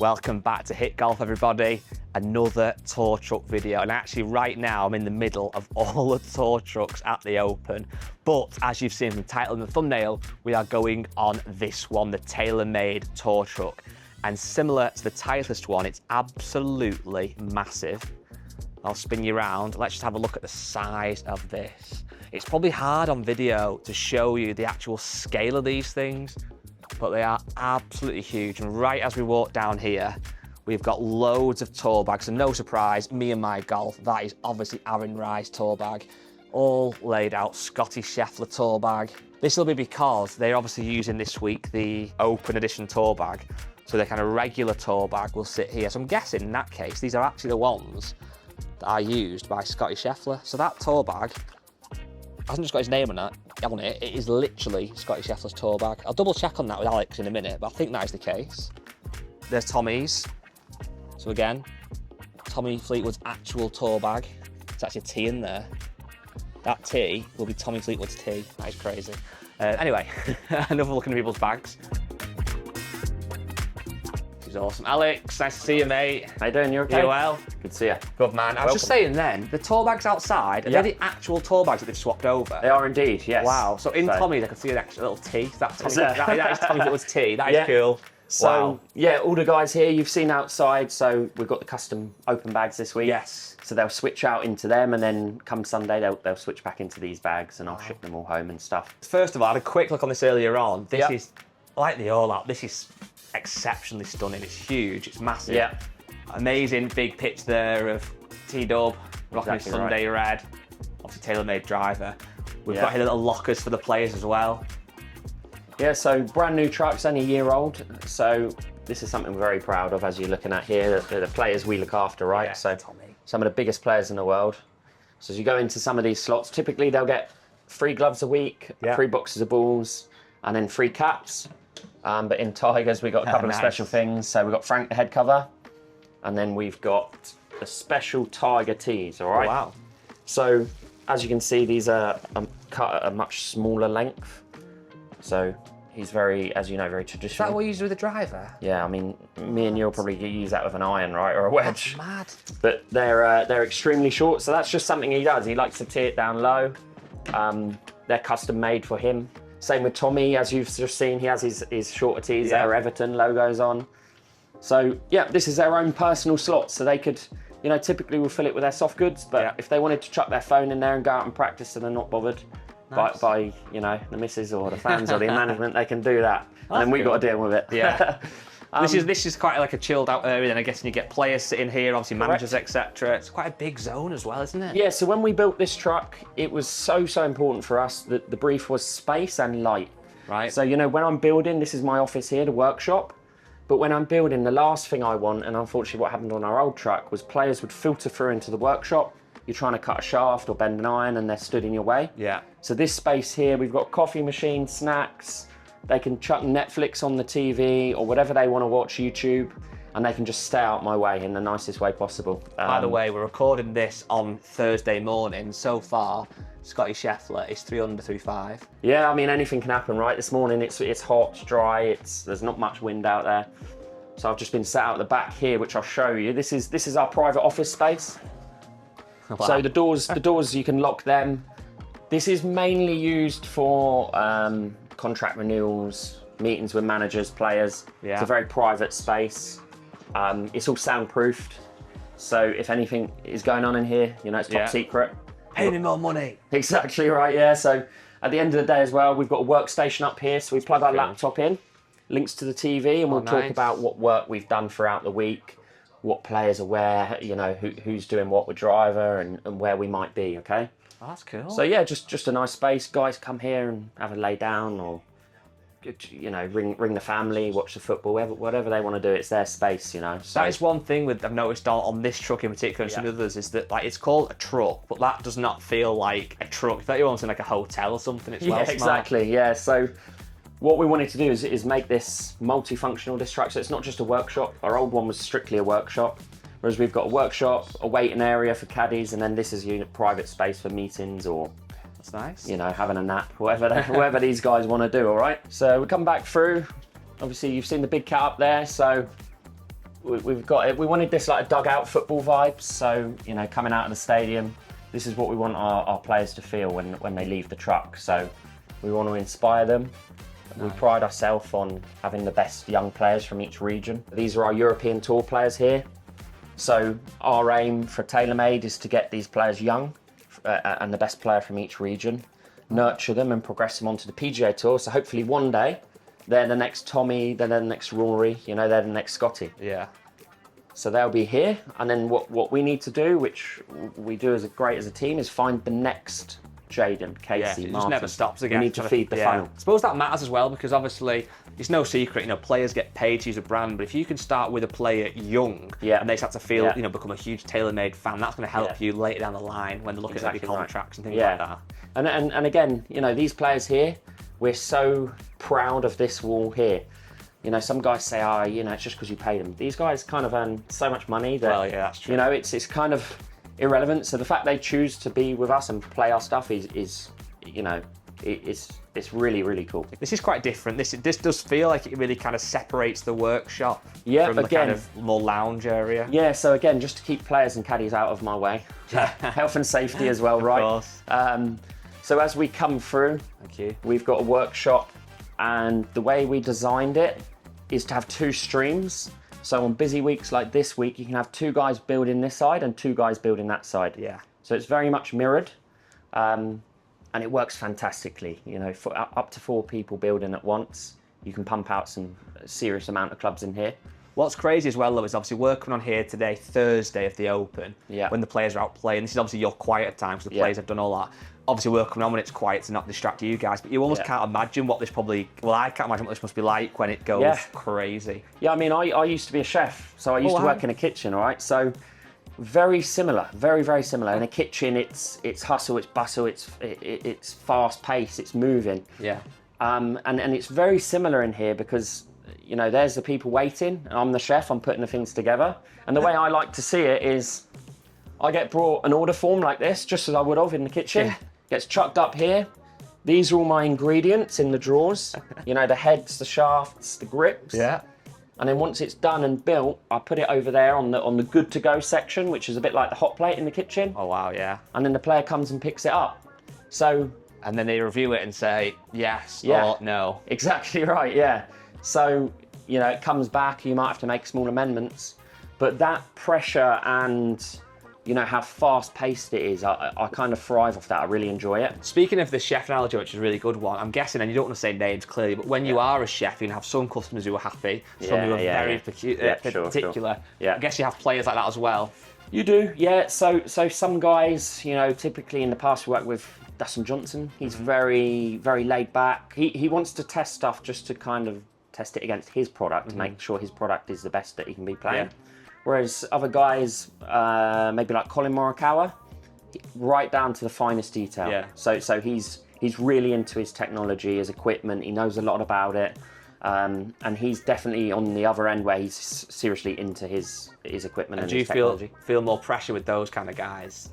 Welcome back to Hit Golf, everybody. Another tour truck video, and actually right now I'm in the middle of all the tour trucks at the Open. But as you've seen from the title and the thumbnail, we are going on this one, the TaylorMade tour truck. And similar to the Titleist one, it's absolutely massive. I'll spin you around. Let's just have a look at the size of this. It's probably hard on video to show you the actual scale of these things, but they are absolutely huge. And right as we walk down here, we've got loads of tour bags, and no surprise, me and my golf, that is obviously Aaron Rye's tour bag, all laid out, Scotty Scheffler tour bag. This will be because they're obviously using this week the Open Edition tour bag, so their kind of regular tour bag will sit here. So I'm guessing in that case, these are actually the ones that are used by Scotty Scheffler. So that tour bag hasn't just got his name on it, it is literally Scotty Scheffler's tour bag. I'll double check on that with Alex in a minute, but I think that is the case. There's Tommy's. So again, Tommy Fleetwood's actual tour bag. It's actually a T in there. That T will be Tommy Fleetwood's T. That is crazy. Anyway, enough looking at people's bags. She's awesome. Alex, nice to see you, mate. How you doing? You okay? You well? Good to see you. Good, man. I was just saying then, the tour bags outside, are they the actual tour bags that they've swapped over? They are indeed, yes. Wow. So in Tommy's, I can see an extra little T. That is Tommy Fleetwood's T. That is cool. So, wow. Yeah, all the guys here you've seen outside, so we've got the custom open bags this week. Yes. So they'll switch out into them, and then come Sunday, they'll switch back into these bags, and I'll ship them all home and stuff. First of all, I had a quick look on this earlier on. This is, like the all-out, this is exceptionally stunning. It's huge, it's massive. Yeah. Amazing big pitch there of T-Dub, rocking his Sunday red. Obviously TaylorMade driver. We've got here little lockers for the players as well. Yeah, so brand new trucks, only a year old. So this is something we're very proud of, as you're looking at here, the players we look after, right? Yeah, so Tommy. Some of the biggest players in the world. So as you go into some of these slots, typically they'll get 3 gloves a week, 3 boxes of balls, and then 3 caps. But in Tigers, we've got a couple of special things. So we've got Frank the head cover, and then we've got the special Tiger tees, all right? Oh, wow. So as you can see, these are cut at a much smaller length. So he's very, as you know, very traditional. Is that what you use with the driver? Yeah, I mean, me and you'll probably use that with an iron, right, or a wedge. That's mad. But they're extremely short, so that's just something he does. He likes to tee it down low. They're custom made for him. Same with Tommy, as you've just seen, he has his shorter tees that are Everton logos on. So yeah, this is their own personal slot, so they could, you know, typically we'll fill it with their soft goods, but if they wanted to chuck their phone in there and go out and practice, so they're not bothered by you know, the missus or the fans or the management, they can do that. And then we've got to deal with it. Yeah. This is quite like a chilled out area, then I guess, and you get players sitting here, obviously managers, etc. It's quite a big zone as well, isn't it? Yeah, so when we built this truck, it was so important for us that the brief was space and light. Right. So, you know, when I'm building, this is my office here, the workshop. But when I'm building, the last thing I want, and unfortunately what happened on our old truck, was players would filter through into the workshop. You're trying to cut a shaft or bend an iron and they're stood in your way. Yeah. So this space here, we've got coffee machine, snacks. They can chuck Netflix on the TV or whatever they want to watch, YouTube, and they can just stay out my way in the nicest way possible. By the way, we're recording this on Thursday morning. So far, Scotty Scheffler is 3 under, 3.5. Yeah, I mean, anything can happen, right? This morning it's hot, dry, there's not much wind out there. So I've just been sat out the back here, which I'll show you. This is our private office space. Wow. So the doors, you can lock them. This is mainly used for contract renewals, meetings with managers, players. Yeah. It's a very private space. It's all soundproofed. So if anything is going on in here, you know, it's top secret. Pay me more money. Exactly right, yeah. So at the end of the day as well, we've got a workstation up here. So we plug our laptop in, links to the TV, and we'll talk about what work we've done throughout the week, what players are where, you know, who's doing what with driver and where we might be, okay? Oh, that's cool. So yeah, just a nice space. Guys come here and have a lay down, or, you know, ring the family, watch the football, whatever they want to do. It's their space, you know. So that is one thing I've noticed on this truck in particular and some others, is that like it's called a truck, but that does not feel like a truck. It's like you're almost in like a hotel or something. It's well smart. Exactly. Yeah. So what we wanted to do is make this multifunctional, this truck. So it's not just a workshop. Our old one was strictly a workshop. Whereas we've got a workshop, a waiting area for caddies, and then this is your private space for meetings or, that's nice, you know, having a nap, whatever these guys want to do, all right? So we come back through. Obviously, you've seen the big cat up there, so we've got it. We wanted this like a dugout football vibes. So, you know, coming out of the stadium, this is what we want our players to feel when they leave the truck. So we want to inspire them. Nice. We pride ourselves on having the best young players from each region. These are our European Tour players here. So our aim for TaylorMade is to get these players young and the best player from each region, nurture them and progress them onto the PGA Tour. So hopefully one day they're the next Tommy, they're the next Rory, you know, they're the next Scotty. Yeah. So they'll be here, and then what we need to do, which we do as a team, is find the next Jaden, Casey, It just Martin. never stops again. We need to feed the funnel. I suppose that matters as well, because obviously it's no secret, you know, players get paid to use a brand, but if you can start with a player young and they start to feel, you know, become a huge TaylorMade fan, that's going to help you later down the line when they're looking at their contracts and things like that. And again, you know, these players here, we're so proud of this wall here. You know, some guys say, oh, you know, it's just because you pay them. These guys kind of earn so much money that, well, yeah, that's true. You know, it's kind of irrelevant. So the fact they choose to be with us and play our stuff is you know, it's really, really cool. This is quite different. This does feel like it really kind of separates the workshop from the kind of more lounge area. Yeah, so again, just to keep players and caddies out of my way. Health and safety as well, right? Of course. So as we come through, we've got a workshop, and the way we designed it is to have 2 streams. So on busy weeks like this week, you can have 2 guys building this side and 2 guys building that side. Yeah. So it's very much mirrored, and it works fantastically. You know, for up to 4 people building at once, you can pump out some serious amount of clubs in here. What's crazy as well, though, is obviously working on here today, Thursday of the Open, when the players are out playing. This is obviously your quieter time, because the players have done all that. Obviously, working on when it's quiet to not distract you guys, but you almost can't imagine what this I can't imagine what this must be like when it goes crazy. Yeah, I mean, I used to be a chef, so I used to work in a kitchen, all right? So very similar, very, very similar. In a kitchen, it's hustle, it's bustle, it's fast pace, it's moving. Yeah. And it's very similar in here because, you know, there's the people waiting, and I'm the chef, I'm putting the things together. And the way I like to see it is I get brought an order form like this, just as I would have in the kitchen. Yeah. Gets chucked up here. These are all my ingredients in the drawers. You know, the heads, the shafts, the grips. Yeah. And then once it's done and built, I put it over there on the good to go section, which is a bit like the hot plate in the kitchen. Oh wow, yeah. And then the player comes and picks it up. So. And then they review it and say yes or no. Exactly right, yeah. So, you know, it comes back, you might have to make small amendments, but that pressure and, you know, how fast-paced it is, I kind of thrive off that. I really enjoy it. Speaking of the chef analogy, which is a really good one, I'm guessing, and you don't want to say names clearly, but when you are a chef, you can have some customers who are happy, some who are very particular. Yeah. I guess you have players like that as well. You do, yeah. So some guys, you know, typically in the past we worked with Dustin Johnson. He's very, very laid back. He wants to test stuff just to kind of test it against his product to make sure his product is the best that he can be playing. Yeah. Whereas other guys, maybe like Colin Morikawa, right down to the finest detail. Yeah. So he's really into his technology, his equipment. He knows a lot about it, and he's definitely on the other end where he's seriously into his equipment and his technology. Do you feel more pressure with those kind of guys?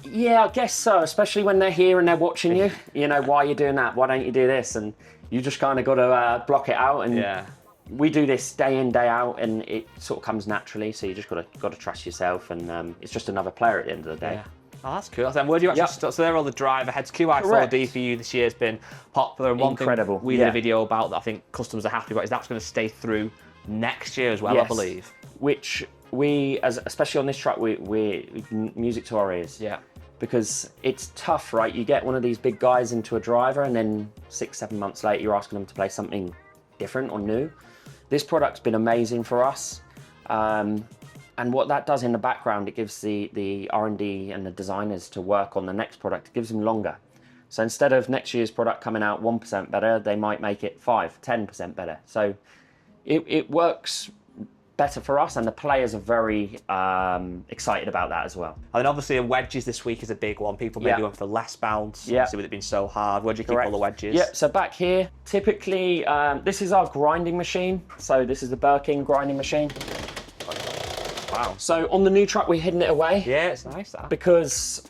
Yeah, I guess so. Especially when they're here and they're watching you. You know, why are you doing that? Why don't you do this? And you just kind of got to block it out. And we do this day in, day out, and it sort of comes naturally. So you just got to trust yourself, and it's just another player at the end of the day. Yeah. Oh, that's cool. Then where do you actually start? So they're all the driver heads. QI4D for you this year has been popular, and one thing we did a video about that I think customers are happy about is that's going to stay through next year as well, I believe. Which we, especially on this track, we music to our ears. Yeah. Because it's tough, right? You get one of these big guys into a driver, and then 6-7 months later, you're asking them to play something different or new. This product's been amazing for us, and what that does in the background, it gives the R&D and the designers to work on the next product. It gives them longer. So instead of next year's product coming out 1% better, they might make it 5-10% better. So it works better for us, and the players are very excited about that as well. And then obviously wedges this week is a big one. People maybe went for less bounce, obviously with it being so hard. Where do you keep all the wedges? Yeah, so back here, typically, this is our grinding machine. So this is the Birkin grinding machine. Wow. So on the new truck, we're hidden it away. Yeah, it's nice that. Because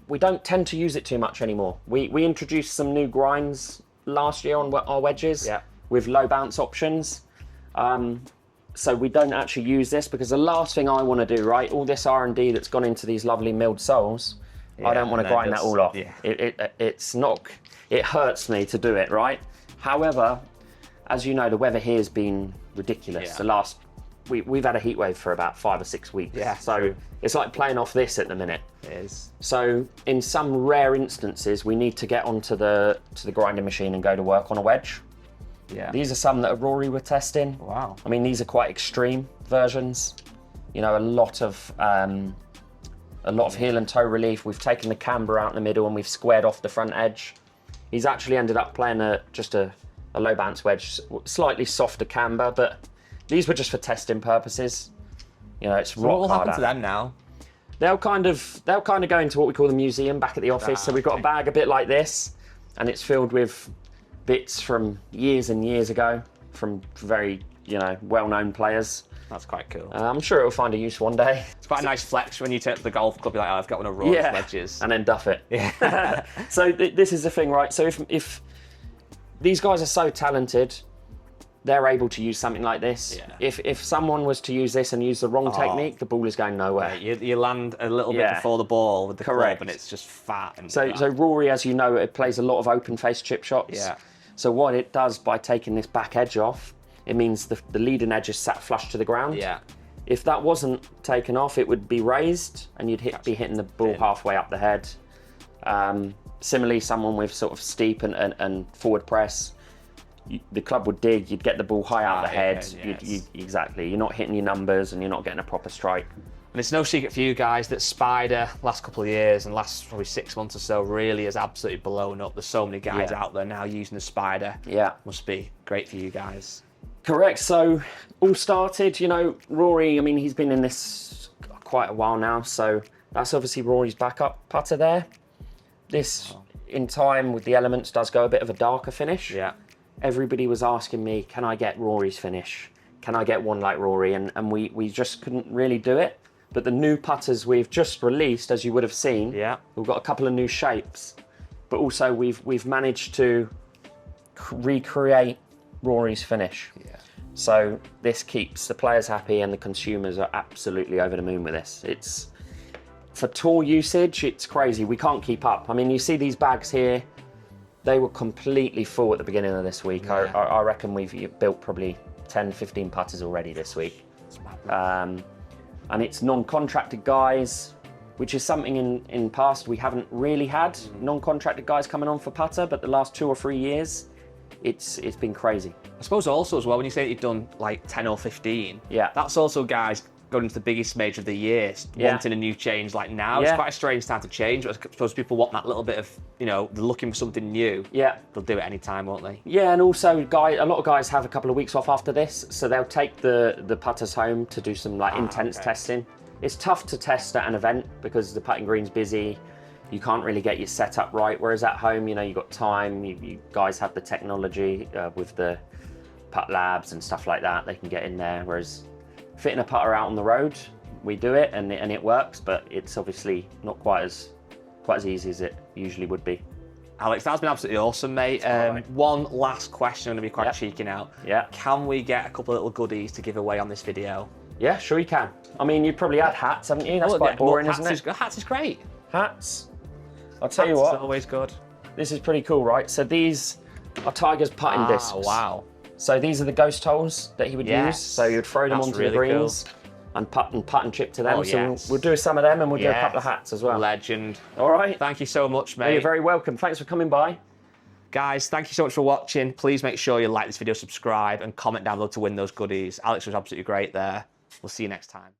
we don't tend to use it too much anymore. We introduced some new grinds last year on our wedges with low bounce options. So we don't actually use this because the last thing I want to do, right, all this R&D that's gone into these lovely milled soles, I don't want to grind that all off. Yeah. It's not, it hurts me to do it, right? However, as you know, the weather here has been ridiculous. Yeah. We've had a heat wave for about 5 or 6 weeks. Yeah. So it's like playing off this at the minute. It is. So in some rare instances, we need to get onto the grinding machine and go to work on a wedge. Yeah. These are some that Rory were testing. Wow. I mean, these are quite extreme versions. You know, a lot of heel and toe relief. We've taken the camber out in the middle and we've squared off the front edge. He's actually ended up playing just a low bounce wedge, slightly softer camber, but these were just for testing purposes. You know, it's rock hard. What will happen to them now? They'll kind of go into what we call the museum back at the office. So we've got a bag a bit like this, and it's filled with bits from years and years ago, from very, you know, well-known players. That's quite cool. I'm sure it'll find a use one day. It's quite a nice flex when you take to the golf club, you're like, oh, I've got one of Rory's wedges. And then duff it. Yeah. So this is the thing, right? So if these guys are so talented, they're able to use something like this. Yeah. If someone was to use this and use the wrong technique, the ball is going nowhere. You land a little bit before the ball with the club and it's just fat. And so Rory, as you know, it plays a lot of open face chip shots. Yeah. So what it does by taking this back edge off, it means the leading edge is sat flush to the ground. Yeah. If that wasn't taken off, it would be raised and you'd be hitting the ball halfway up the head. Similarly, someone with sort of steep and forward press, the club would dig, you'd get the ball high out the head. Exactly. You're not hitting your numbers and you're not getting a proper strike. And it's no secret for you guys that Spider, last couple of years and last probably 6 months or so, really has absolutely blown up. There's so many guys out there now using the Spider. Yeah. Must be great for you guys. Correct. So all started, you know, Rory, I mean, he's been in this quite a while now. So that's obviously Rory's backup putter there. This, in time with the elements, does go a bit of a darker finish. Yeah. Everybody was asking me, can I get Rory's finish? Can I get one like Rory? And we just couldn't really do it. But the new putters we've just released, as you would have seen, we've got a couple of new shapes, but also we've managed to recreate Rory's finish. Yeah. So this keeps the players happy and the consumers are absolutely over the moon with this. It's, for tour usage, it's crazy. We can't keep up. I mean, you see these bags here, they were completely full at the beginning of this week. Yeah. I reckon we've built probably 10, 15 putters already this week. And it's non-contracted guys, which is something in past we haven't really had non-contracted guys coming on for putter, but the last 2 or 3 years, it's been crazy. I suppose also as well, when you say that you've done like 10 or 15, that's also guys going into the biggest major of the year, wanting a new change like now. It's quite a strange time to change, but I suppose people want that little bit of, you know, they're looking for something new. Yeah. They'll do it any time, won't they? Yeah, and also a lot of guys have a couple of weeks off after this, so they'll take the putters home to do some like intense testing. It's tough to test at an event because the putting green's busy. You can't really get your setup right, whereas at home, you know, you've got time, you guys have the technology with the putt labs and stuff like that. They can get in there, whereas fitting a putter out on the road, we do it and it works, but it's obviously not quite as easy as it usually would be. Alex, that's been absolutely awesome, mate. One last question, I'm going to be quite cheeky now. Yeah. Can we get a couple of little goodies to give away on this video? Yeah, sure you can. I mean, you've probably had hats, haven't you? That's quite boring, isn't it? Hats is great. Hats? I'll tell you what. Hats is always good. This is pretty cool, right? So these are Tiger's putting discs. Wow. So these are the ghost holes that he would use. So you'd throw them onto the greens and putt and chip to them. Oh, so we'll do some of them and we'll do a couple of hats as well. Legend. All right. Thank you so much, mate. You're very welcome. Thanks for coming by. Guys, thank you so much for watching. Please make sure you like this video, subscribe and comment down below to win those goodies. Alex was absolutely great there. We'll see you next time.